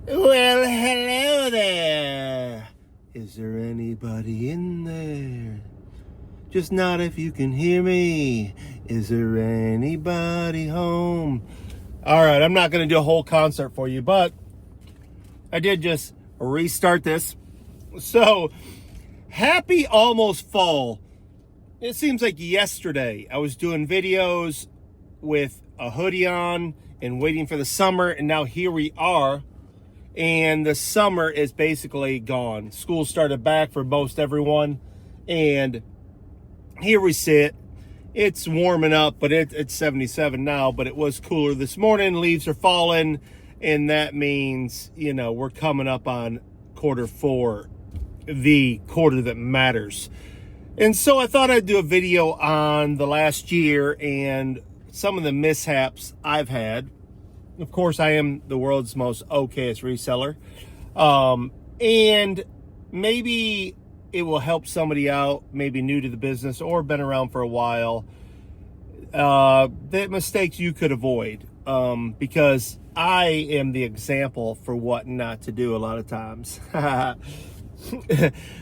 Well, hello there. Is there anybody in there? Just nod if you can hear me. Is there anybody home? All right, I'm not going to do a whole concert for you, but I did just restart this. So, happy almost fall. It seems like yesterday I was doing videos with a hoodie on and waiting for the summer, and now here we are. And the summer is basically gone. School started back for most everyone. And here we sit. It's warming up, but it's 77 now. But it was cooler this morning. Leaves are falling. And that means, we're coming up on Q4, the quarter that matters. And so I thought I'd do a video on the last year and some of the mishaps I've had. Of course, I am the world's most okayest reseller. And maybe it will help somebody out, maybe new to the business or been around for a while, that mistakes you could avoid. Because I am the example for what not to do a lot of times.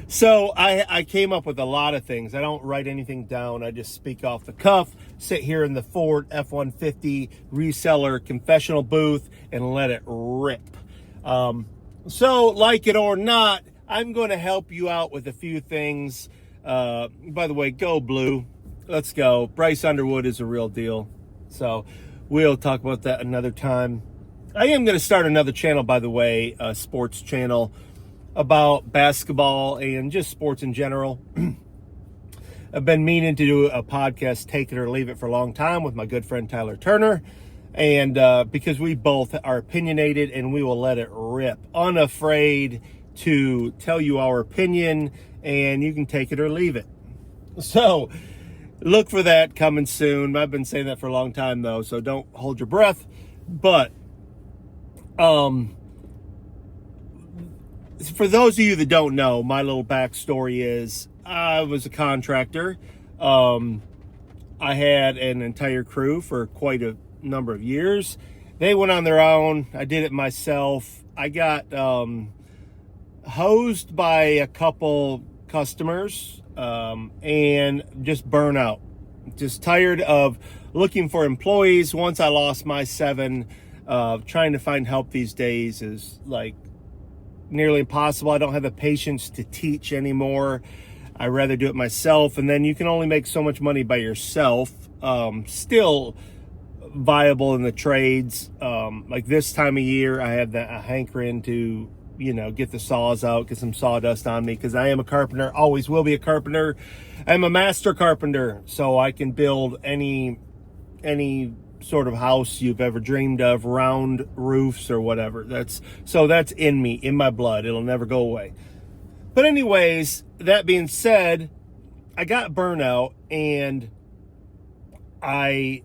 So I came up with a lot of things. I don't write anything down. I just speak off the cuff, sit here in the Ford F-150 reseller confessional booth and let it rip. So like it or not, I'm going to help you out with a few things. By the way, go blue. Let's go. Bryce Underwood is a real deal. So we'll talk about that another time. I am going to start another channel, by the way, a sports channel about basketball and just sports in general. I've been meaning to do a podcast, Take It or Leave It, for a long time with my good friend Tyler Turner. And because we both are opinionated and we will let it rip, unafraid to tell you our opinion, and you can take it or leave it. So look for that coming soon. I've been saying that for a long time though, so don't hold your breath. But for those of you that don't know, my little backstory is I was a contractor. I had an entire crew for quite a number of years. They went on their own. I did it myself. I got hosed by a couple customers and just burn out. Just tired of looking for employees. Once I lost my 7, trying to find help these days is like nearly impossible. I don't have the patience to teach anymore. I rather do it myself, and then you can only make so much money by yourself. Still viable in the trades. Like this time of year, I have a hankering to, get the saws out, get some sawdust on me, because I am a carpenter, always will be a carpenter. I'm a master carpenter, so I can build any sort of house you've ever dreamed of, round roofs or whatever. That's in me, in my blood. It'll never go away. But anyways, that being said, I got burnout, and I,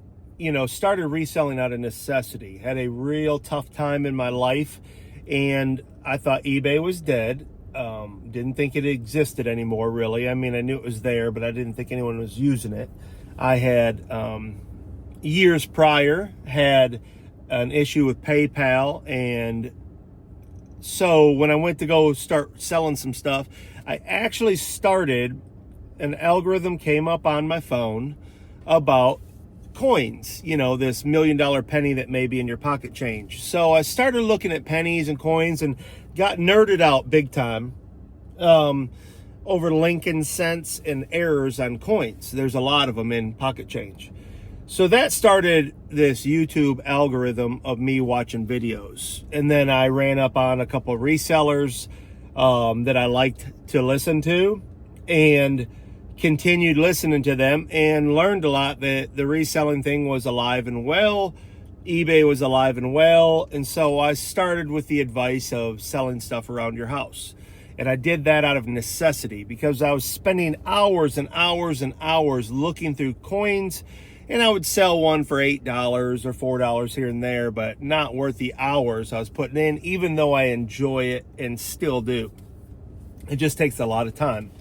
started reselling out of necessity. Had a real tough time in my life, and I thought eBay was dead. Didn't think it existed anymore, really. I mean, I knew it was there, but I didn't think anyone was using it. I had years prior had an issue with PayPal, and so when I went to go start selling some stuff, I actually started, an algorithm came up on my phone about coins, this $1 million penny that may be in your pocket change. So I started looking at pennies and coins and got nerded out big time over Lincoln cents and errors on coins. There's a lot of them in pocket change. So that started this YouTube algorithm of me watching videos. And then I ran up on a couple of resellers that I liked to listen to, and continued listening to them, and learned a lot that the reselling thing was alive and well. eBay was alive and well. And so I started with the advice of selling stuff around your house. And I did that out of necessity, because I was spending hours and hours and hours looking through coins. And I would sell one for $8 or $4 here and there, but not worth the hours I was putting in, even though I enjoy it and still do. It just takes a lot of time.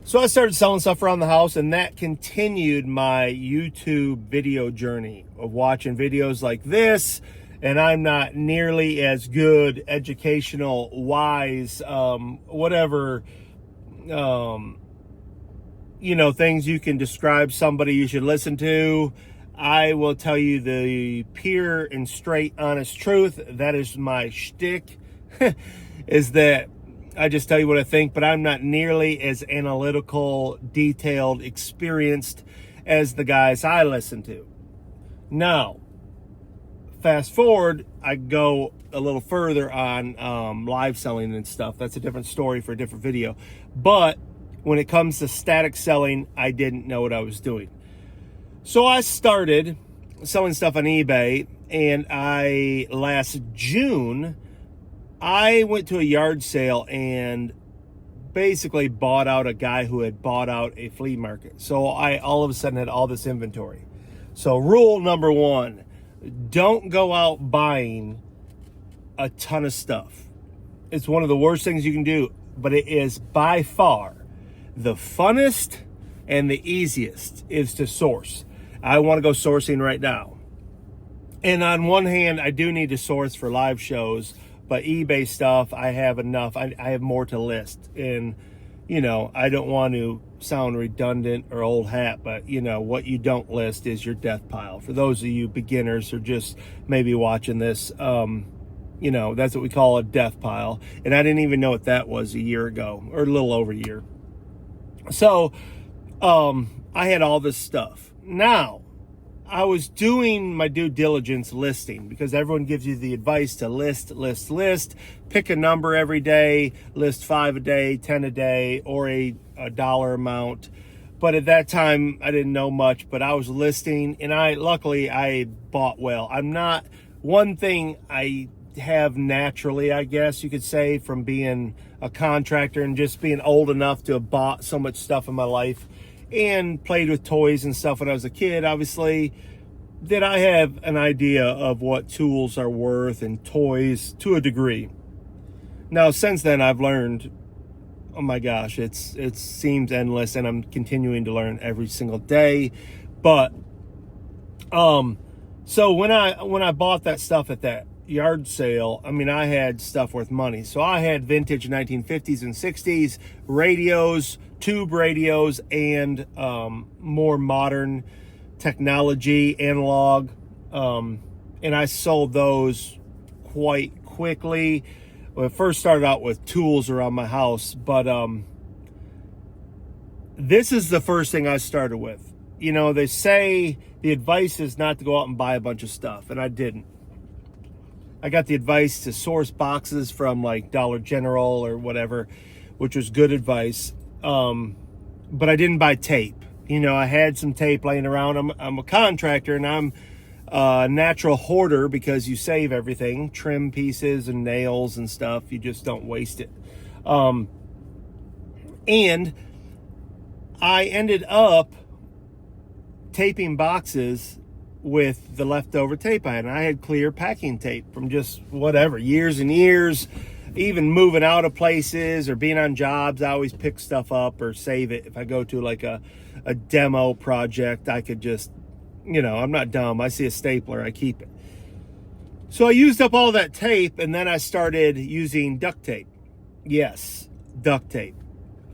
So I started selling stuff around the house, and that continued my YouTube video journey of watching videos like this and I'm not nearly as good, educational, wise, whatever, things you can describe somebody you should listen to. I will tell you the pure and straight honest truth. That is my shtick, is that I just tell you what I think, but I'm not nearly as analytical, detailed, experienced as the guys I listen to. Now, fast forward, I go a little further on live selling and stuff. That's a different story for a different video. But when it comes to static selling, I didn't know what I was doing. So I started selling stuff on eBay, and last June, I went to a yard sale and basically bought out a guy who had bought out a flea market. So I all of a sudden had all this inventory. So rule number one, don't go out buying a ton of stuff. It's one of the worst things you can do, but it is by far the funnest and the easiest is to source. I want to go sourcing right now. And on one hand, I do need to source for live shows, but eBay stuff, I have enough. I have more to list. And, I don't want to sound redundant or old hat, but, what you don't list is your death pile. For those of you beginners or just maybe watching this, that's what we call a death pile. And I didn't even know what that was a year ago, or a little over a year. So I had all this stuff. Now, I was doing my due diligence listing, because everyone gives you the advice to list, pick a number every day, list 5 a day, 10 a day, or a dollar amount. But at that time, I didn't know much, but I was listing, and luckily I bought well. One thing I have naturally, I guess you could say, from being a contractor and just being old enough to have bought so much stuff in my life and played with toys and stuff when I was a kid, obviously, that I have an idea of what tools are worth and toys to a degree. Now, since then, I've learned, oh my gosh, it seems endless, and I'm continuing to learn every single day. But so when I bought that stuff at that yard sale, I had stuff worth money. So I had vintage 1950s and 60s radios, tube radios, and more modern technology, analog, and I sold those quite quickly. Well, it first started out with tools around my house, but this is the first thing I started with. They say the advice is not to go out and buy a bunch of stuff, and I didn't. I got the advice to source boxes from like Dollar General or whatever, which was good advice. But I didn't buy tape. I had some tape laying around. I'm a contractor, and I'm a natural hoarder because you save everything, trim pieces and nails and stuff. You just don't waste it. And I ended up taping boxes with the leftover tape I had. And I had clear packing tape from just whatever, years and years. Even moving out of places or being on jobs, I always pick stuff up or save it. If I go to like a demo project, I could just, I'm not dumb. I see a stapler, I keep it. So I used up all that tape, and then I started using duct tape. Yes, duct tape.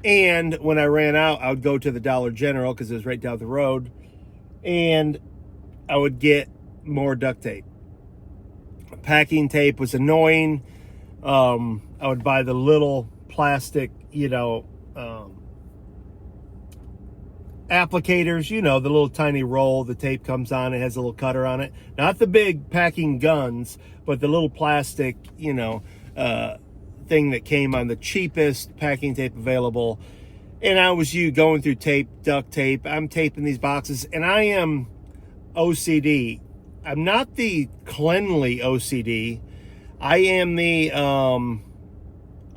And when I ran out, I would go to the Dollar General, because it was right down the road, and I would get more duct tape. Packing tape was annoying. I would buy the little plastic, applicators, the little tiny roll the tape comes on. It has a little cutter on it. Not the big packing guns, but the little plastic, thing that came on the cheapest packing tape available. And I was going through duct tape. I'm taping these boxes, and I am OCD. I'm not the cleanly OCD. I am the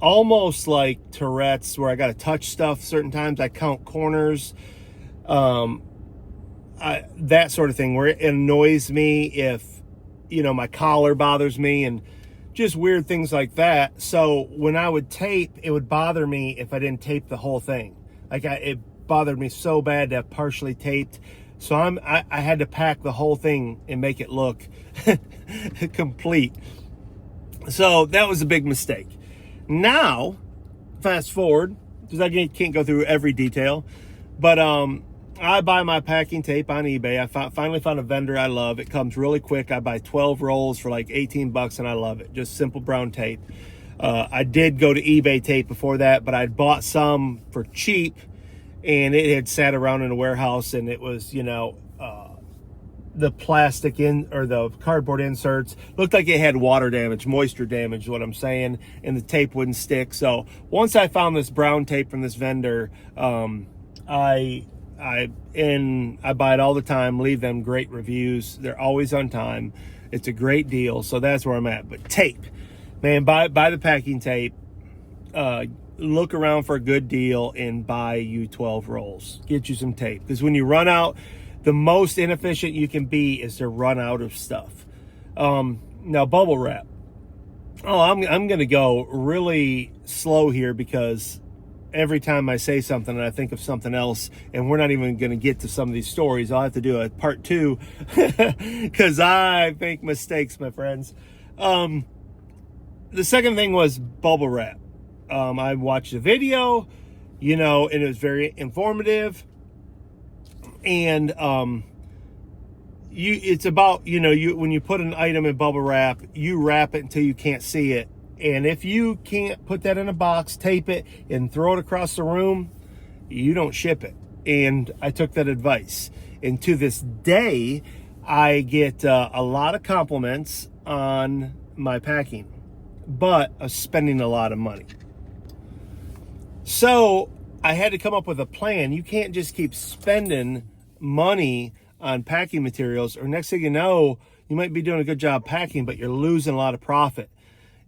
almost like Tourette's, where I got to touch stuff certain times. I count corners, that sort of thing, where it annoys me if, my collar bothers me and just weird things like that. So when I would tape, it would bother me if I didn't tape the whole thing. It bothered me so bad to have partially taped So I had to pack the whole thing and make it look complete. So that was a big mistake. Now, fast forward, because I can't go through every detail, but I buy my packing tape on eBay. I finally found a vendor I love. It comes really quick. I buy 12 rolls for like 18 bucks and I love it. Just simple brown tape. I did go to eBay tape before that, but I'd bought some for cheap and it had sat around in a warehouse, and it was, the plastic or the cardboard inserts looked like it had water damage, moisture damage is what I'm saying, and the tape wouldn't stick. So once I found this brown tape from this vendor, I buy it all the time, leave them great reviews. They're always on time. It's a great deal. So that's where I'm at. But tape, man, buy the packing tape. Look around for a good deal and buy you 12 rolls. Get you some tape, because when you run out, the most inefficient you can be is to run out of stuff. Now, bubble wrap. Oh, I'm going to go really slow here, because every time I say something and I think of something else, and we're not even going to get to some of these stories, I'll have to do a part 2 because I make mistakes, my friends. The second thing was bubble wrap. I watched a video, and it was very informative. And it's about, when you put an item in bubble wrap, you wrap it until you can't see it. And if you can't put that in a box, tape it and throw it across the room, you don't ship it. And I took that advice. And to this day, I get a lot of compliments on my packing, but I'm spending a lot of money. So I had to come up with a plan. You can't just keep spending money on packing materials, or next thing you know, you might be doing a good job packing, but you're losing a lot of profit.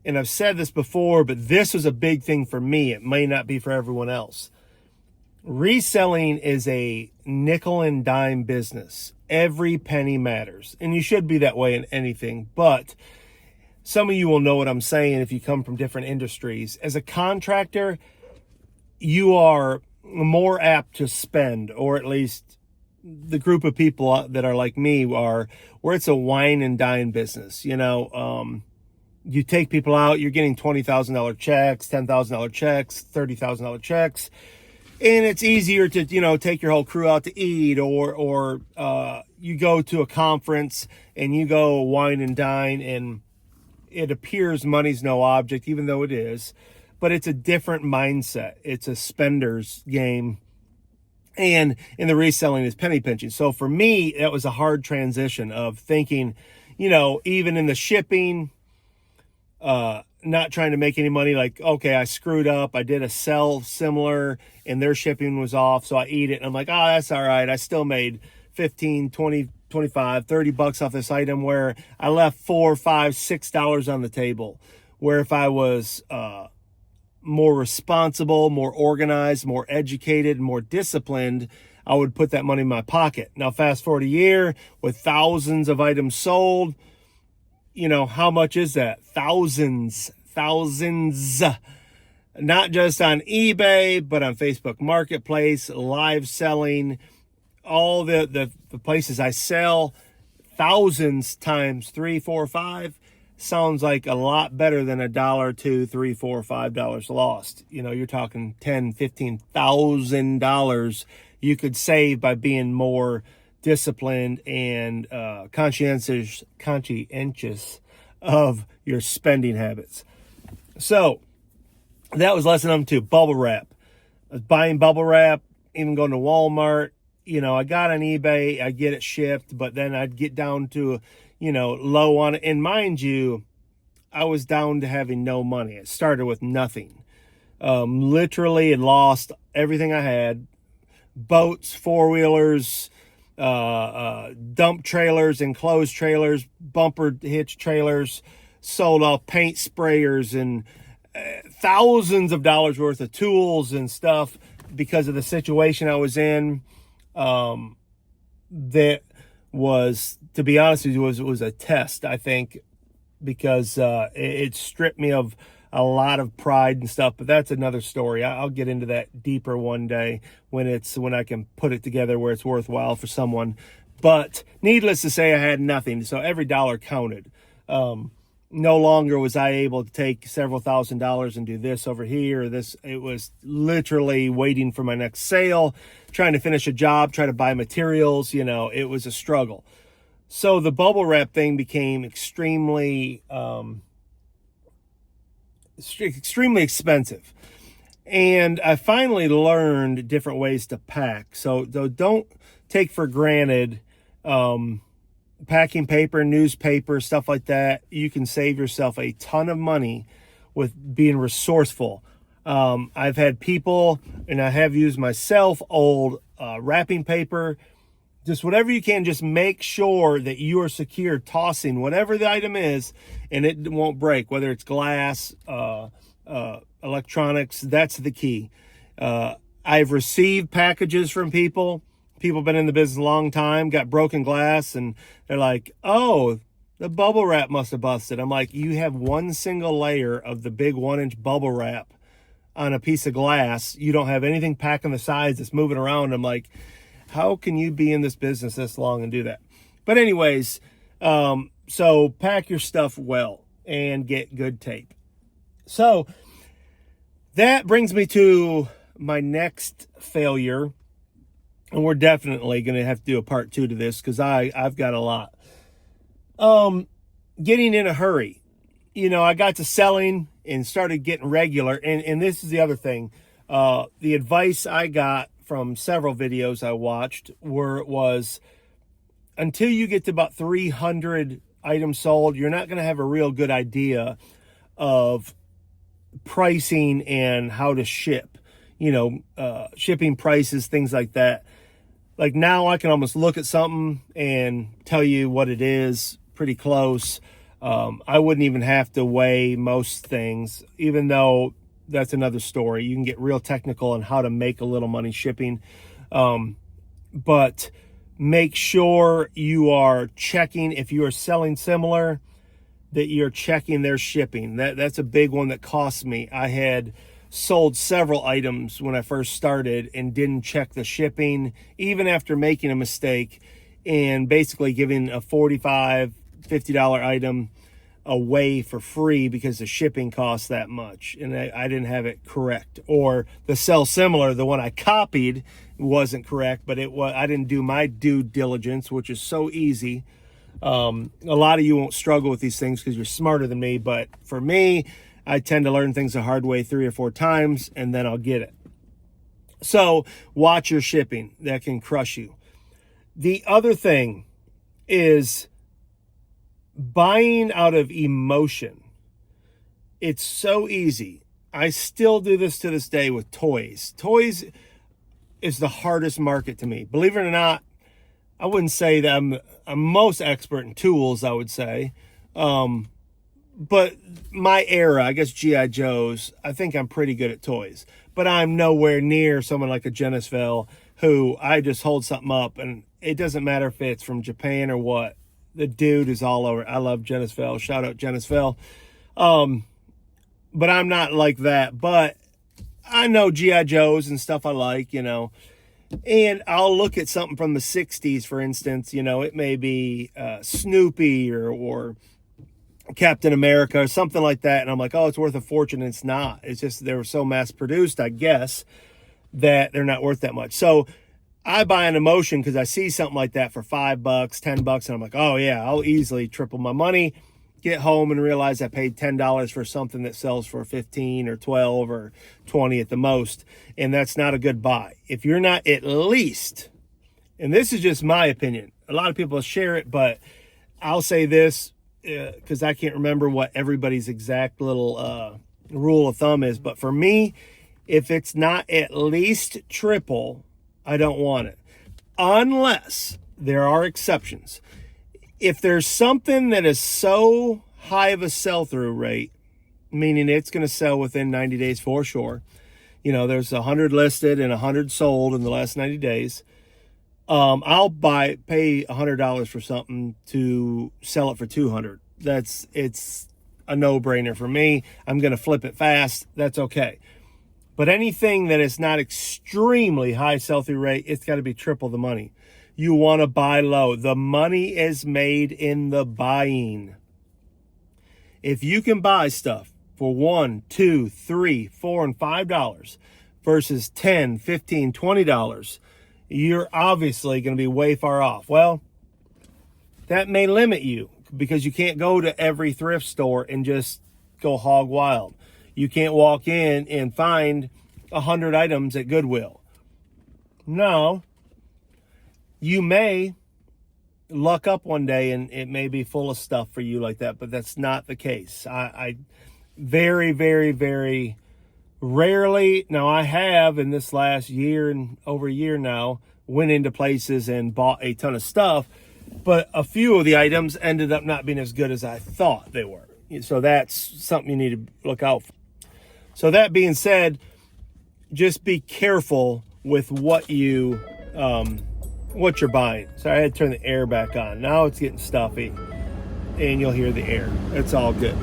And I've said this before, but this was a big thing for me. It may not be for everyone else. Reselling is a nickel and dime business. Every penny matters. And you should be that way in anything, but some of you will know what I'm saying if you come from different industries. As a contractor, you are more apt to spend, or at least the group of people that are like me are, where it's a wine and dine business. You take people out, you're getting $20,000 checks, $10,000 checks, $30,000 checks. And it's easier to, take your whole crew out to eat, or you go to a conference and you go wine and dine, and it appears money's no object, even though it is. But it's a different mindset. It's a spender's game. And in the reselling is penny pinching. So for me, that was a hard transition of thinking, even in the shipping, not trying to make any money. Like, okay, I screwed up. I did a sell similar and their shipping was off. So I eat it. And I'm like, oh, that's all right. I still made 15, 20, 25, 30 bucks off this item, where I left $4, $5, $6 on the table. Where if I was, more responsible, more organized, more educated, more disciplined, I would put that money in my pocket. Now, fast forward a year with thousands of items sold. How much is that? Thousands. Not just on eBay, but on Facebook Marketplace, live selling, all the places I sell. Thousands times 3, 4, 5. Sounds like a lot better than $1, $2, $3, $4, $5 lost. You're talking $10,000, $15,000 you could save by being more disciplined and conscientious of your spending habits. So that was lesson number 2, bubble wrap. I was buying bubble wrap, even going to Walmart. I got on eBay, I get it shipped, but then I'd get down to low on it. And mind you, I was down to having no money. It started with nothing. Literally had lost everything I had. Boats, four-wheelers, dump trailers, enclosed trailers, bumper hitch trailers, sold off paint sprayers and thousands of dollars worth of tools and stuff because of the situation I was in. That was, to be honest with you, it was a test, I think, because it stripped me of a lot of pride and stuff, but that's another story. I'll get into that deeper one day when I can put it together where it's worthwhile for someone. But needless to say, I had nothing, so every dollar counted. No longer was I able to take several $1,000s and do this over here or this. It was literally waiting for my next sale, trying to finish a job, try to buy materials. It was a struggle. So the bubble wrap thing became extremely expensive. And I finally learned different ways to pack. So don't take for granted packing paper, newspaper, stuff like that. You can save yourself a ton of money with being resourceful. I've had people, and I have used myself, old wrapping paper, just whatever you can. Just make sure that you are secure tossing whatever the item is and it won't break, whether it's glass, electronics. That's the key. I've received packages from people been in the business a long time, got broken glass, and they're like, oh, the bubble wrap must have busted. I'm like, you have one single layer of the big 1-inch bubble wrap on a piece of glass. You don't have anything packing the sides that's moving around. I'm like, how can you be in this business this long and do that? But anyways, so pack your stuff well and get good tape. So that brings me to my next failure. And we're definitely going to have to do a part 2 to this because I've got a lot. Getting in a hurry. I got to selling and started getting regular. And this is the other thing. The advice I got from several videos I watched was until you get to about 300 items sold, you're not going to have a real good idea of pricing and how to ship. Shipping prices, things like that. Like now I can almost look at something and tell you what it is pretty close. I wouldn't even have to weigh most things, even though that's another story. You can get real technical on how to make a little money shipping. But make sure you are checking, if you are selling similar, that you're checking their shipping. That's a big one that cost me. I had sold several items when I first started and didn't check the shipping, even after making a mistake and basically giving a $45, $50 item away for free because the shipping costs that much. And I didn't have it correct. Or the sell similar, the one I copied wasn't correct, but I didn't do my due diligence, which is so easy. A lot of you won't struggle with these things because you're smarter than me. But for me, I tend to learn things the hard way 3 or 4 times, and then I'll get it. So watch your shipping. That can crush you. The other thing is buying out of emotion. It's so easy. I still do this to this day with toys. Toys is the hardest market to me. Believe it or not, I wouldn't say that I'm most expert in tools, I would say. But my era, I guess G.I. Joe's, I think I'm pretty good at toys. But I'm nowhere near someone like a Genisville who I just hold something up and it doesn't matter if it's from Japan or what. The dude is all over. I love Genisville. Shout out Genisville. But I'm not like that. But I know G.I. Joe's and stuff I like, And I'll look at something from the 60s, for instance. It may be Snoopy or Captain America or something like that, and I'm like, oh, it's worth a fortune, and it's not. It's just they were so mass produced, I guess, that they're not worth that much. So I buy an emotion because I see something like that for $5, $10, and I'm like, oh yeah, I'll easily triple my money. Get home and realize I paid $10 for something that sells for 15 or 12 or 20 at the most, and that's not a good buy. If you're not at least, and this is just my opinion, a lot of people share it, but I'll say this, because I can't remember what everybody's exact little rule of thumb is. But for me, if it's not at least triple, I don't want it. Unless there are exceptions. If there's something that is so high of a sell-through rate, meaning it's going to sell within 90 days for sure. There's 100 listed and 100 sold in the last 90 days. I'll pay $100 for something to sell it for $200. a no-brainer for me. I'm going to flip it fast. That's okay. But anything that is not extremely high sell-through rate, it's got to be triple the money. You want to buy low. The money is made in the buying. If you can buy stuff for $1, $2, $3, $4, and $5 versus $10, $15, $20, you're obviously going to be way far off. Well, that may limit you because you can't go to every thrift store and just go hog wild. You can't walk in and find 100 items at Goodwill. No, you may luck up one day and it may be full of stuff for you like that, but that's not the case. I very, very, very rarely, now I have in this last year and over a year now, went into places and bought a ton of stuff, but a few of the items ended up not being as good as I thought they were. So that's something you need to look out for. So that being said, just be careful with what you're buying. So I had to turn the air back on. Now it's getting stuffy and you'll hear the air. It's all good.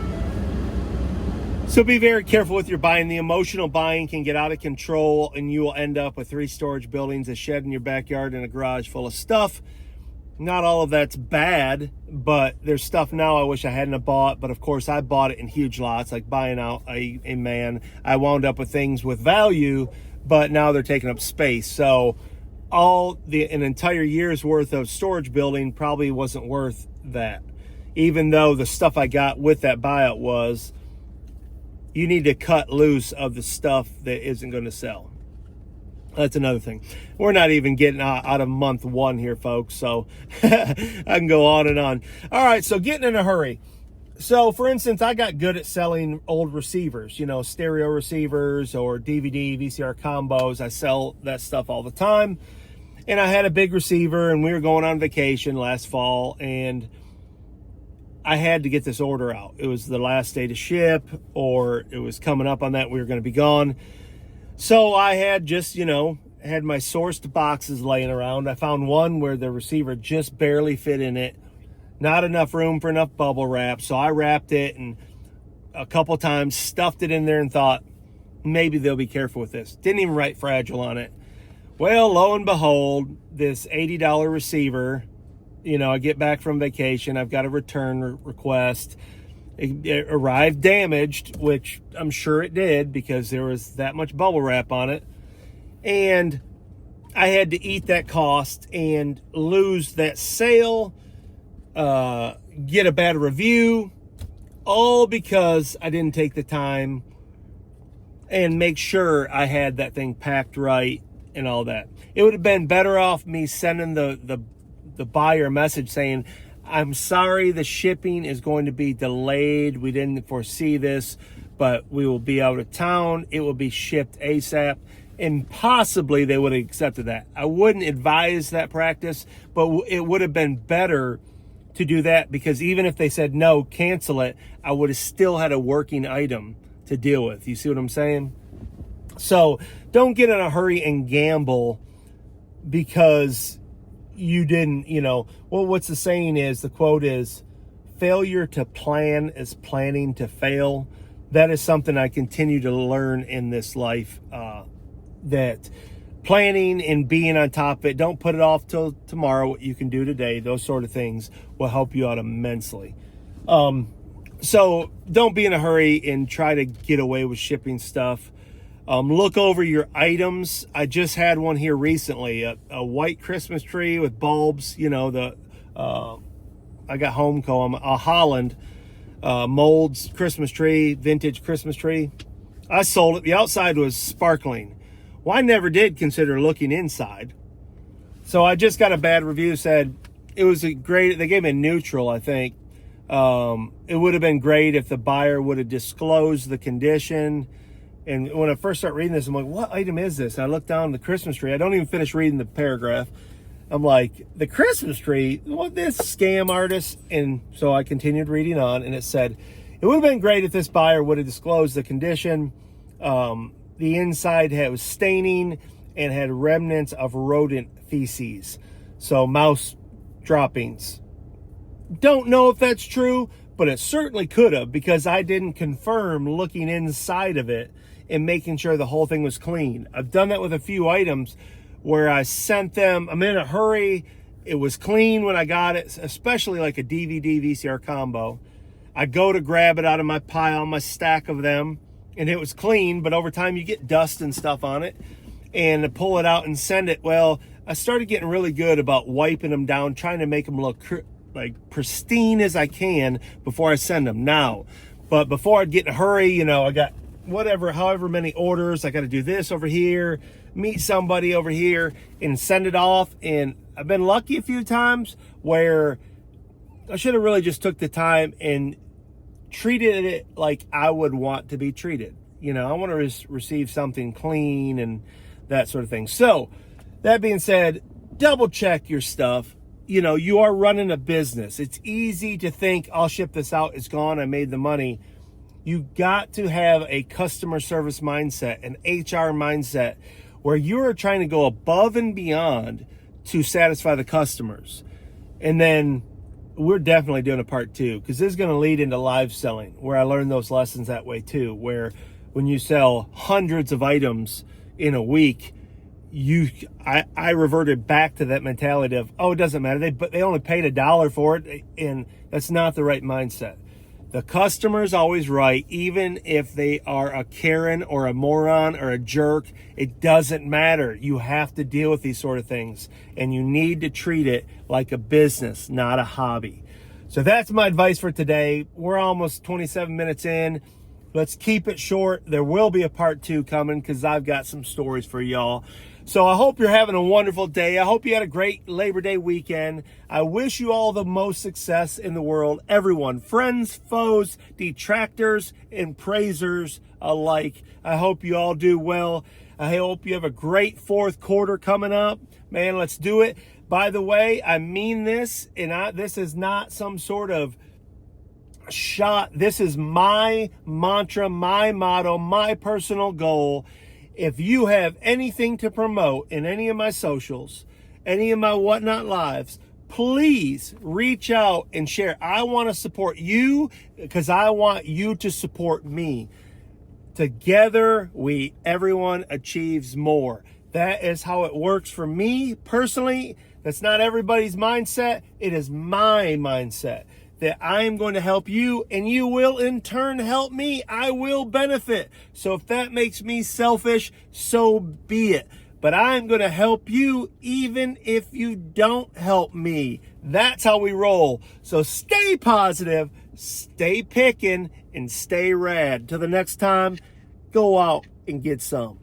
So be very careful with your buying. The emotional buying can get out of control and you will end up with 3 storage buildings, a shed in your backyard, and a garage full of stuff. Not all of that's bad, but there's stuff now I wish I hadn't have bought. But of course I bought it in huge lots, like buying out a man. I wound up with things with value, but now they're taking up space. So an entire year's worth of storage building probably wasn't worth that. Even though the stuff I got with that buyout was, you need to cut loose of the stuff that isn't going to sell. That's another thing. We're not even getting out of month 1 here, folks. So I can go on and on. All right. So getting in a hurry. So for instance, I got good at selling old receivers, stereo receivers or DVD, VCR combos. I sell that stuff all the time. And I had a big receiver and we were going on vacation last fall and I had to get this order out. It was the last day to ship, or it was coming up on that. We were going to be gone. So I had just, had my sourced boxes laying around. I found one where the receiver just barely fit in it. Not enough room for enough bubble wrap. So I wrapped it and a couple times stuffed it in there and thought, maybe they'll be careful with this. Didn't even write fragile on it. Well, lo and behold, this $80 receiver, I get back from vacation. I've got a return request. It arrived damaged, which I'm sure it did because there was that much bubble wrap on it. And I had to eat that cost and lose that sale, get a bad review, all because I didn't take the time and make sure I had that thing packed right and all that. It would have been better off me sending the buyer a message saying, I'm sorry the shipping is going to be delayed. We didn't foresee this, but we will be out of town. It will be shipped ASAP. And possibly they would have accepted that. I wouldn't advise that practice, but it would have been better to do that because even if they said no, cancel it, I would have still had a working item to deal with. You see what I'm saying? So don't get in a hurry and gamble because you didn't, what's the saying is, the quote is, failure to plan is planning to fail. That is something I continue to learn in this life, that planning and being on top of it, don't put it off till tomorrow, what you can do today, those sort of things will help you out immensely. So don't be in a hurry and try to get away with shipping stuff. Look over your items. I just had one here recently, a white Christmas tree with bulbs. I got Homeco, a Holland molds Christmas tree, vintage Christmas tree. I sold it. The outside was sparkling. Well, I never did consider looking inside. So I just got a bad review, said it was they gave me a neutral, I think. It would have been great if the buyer would have disclosed the condition. And when I first start reading this, I'm like, what item is this? And I look down the Christmas tree. I don't even finish reading the paragraph. I'm like, the Christmas tree? What, this scam artist? And so I continued reading on, and it said, it would have been great if this buyer would have disclosed the condition. The inside was staining and had remnants of rodent feces. So mouse droppings. Don't know if that's true, but it certainly could have, because I didn't confirm looking inside of it and making sure the whole thing was clean. I've done that with a few items where I sent them, I'm in a hurry, it was clean when I got it, especially like a DVD VCR combo. I go to grab it out of my pile, my stack of them, and it was clean, but over time you get dust and stuff on it, and to pull it out and send it, well, I started getting really good about wiping them down, trying to make them look like pristine as I can before I send them now. But before I'd get in a hurry, you know, I got however many orders, I got to do this over here, meet somebody over here, and send it off. And I've been lucky a few times where I should have really just took the time and treated it like I would want to be treated. You know, I want to receive something clean and that sort of thing. So that being said, double check your stuff. You know, you are running a business. It's easy to think, I'll ship this out, it's gone, I made the money. You got to have a customer service mindset, an HR mindset, where you're trying to go above and beyond to satisfy the customers. And then we're definitely doing a part 2, because this is going to lead into live selling, where I learned those lessons that way too, where when you sell hundreds of items in a week, I reverted back to that mentality of, oh, it doesn't matter, they only paid $1 for it, and that's not the right mindset. The customer's always right, even if they are a Karen or a moron or a jerk. It doesn't matter. You have to deal with these sort of things, and you need to treat it like a business, not a hobby. So that's my advice for today. We're almost 27 minutes in. Let's keep it short. There will be a part 2 coming, because I've got some stories for y'all. So I hope you're having a wonderful day. I hope you had a great Labor Day weekend. I wish you all the most success in the world. Everyone, friends, foes, detractors, and praisers alike. I hope you all do well. I hope you have a great fourth quarter coming up. Man, let's do it. By the way, I mean this, and this is not some sort of shot. This is my mantra, my motto, my personal goal. If you have anything to promote in any of my socials, any of my Whatnot Lives, please reach out and share. I want to support you, because I want you to support me. Together, everyone achieves more. That is how it works for me personally. That's not everybody's mindset. It is my mindset that I am going to help you, and you will in turn help me. I will benefit. So if that makes me selfish, so be it. But I'm going to help you even if you don't help me. That's how we roll. So stay positive, stay picking, and stay rad. Till the next time, go out and get some.